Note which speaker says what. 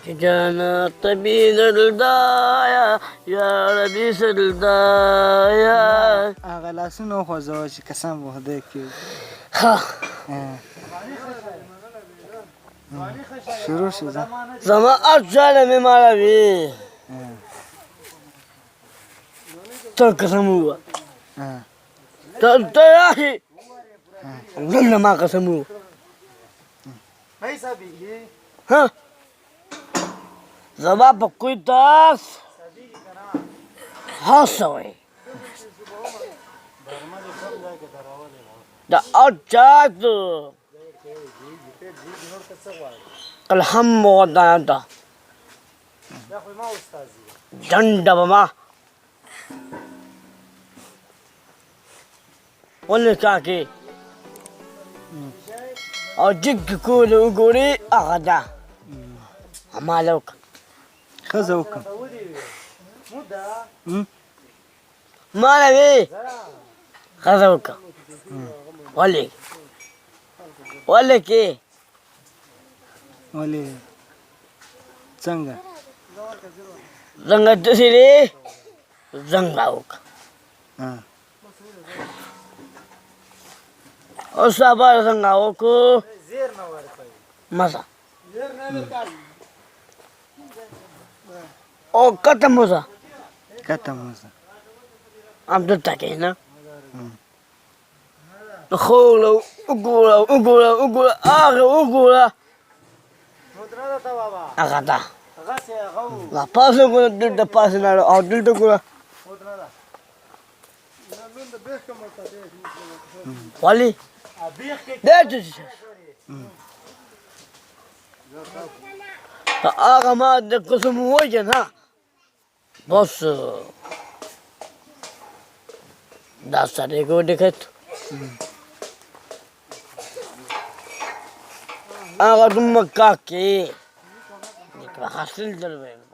Speaker 1: कि जाना तभी दर्दाया या रबी सरदाया.
Speaker 2: هغه لاسونه وخوځوه چې قسم په خدای کې
Speaker 1: ها
Speaker 2: شروع شو ځه
Speaker 1: زما اجاله می مالوي تو قسم هو تو يا اخي قلنا ما قسم هو ها زما بقوي تاس حسوي دا اجاته الحم ودانتا جنڈا بما ولی کاکی او جگ کول وګوري هغه ده هماله وکړه
Speaker 2: ښځه وکړه
Speaker 1: ماله وي ښځه وکړه ولې کې
Speaker 2: ولې څنګه
Speaker 1: څنګه داسې دی څنګه وکړه اوس سبا څنګه وکړو مزه او کته مزه همدلته کښېنه خوله وګوره هغه وګوره هغه ده لا پاسه ګوره دلته پاسه لاړه او دلته ګوره ولې دلته هغه ما د قسم ووایه نه بس دا سړی ودرېد هغه دومره کاکې حاصل درلود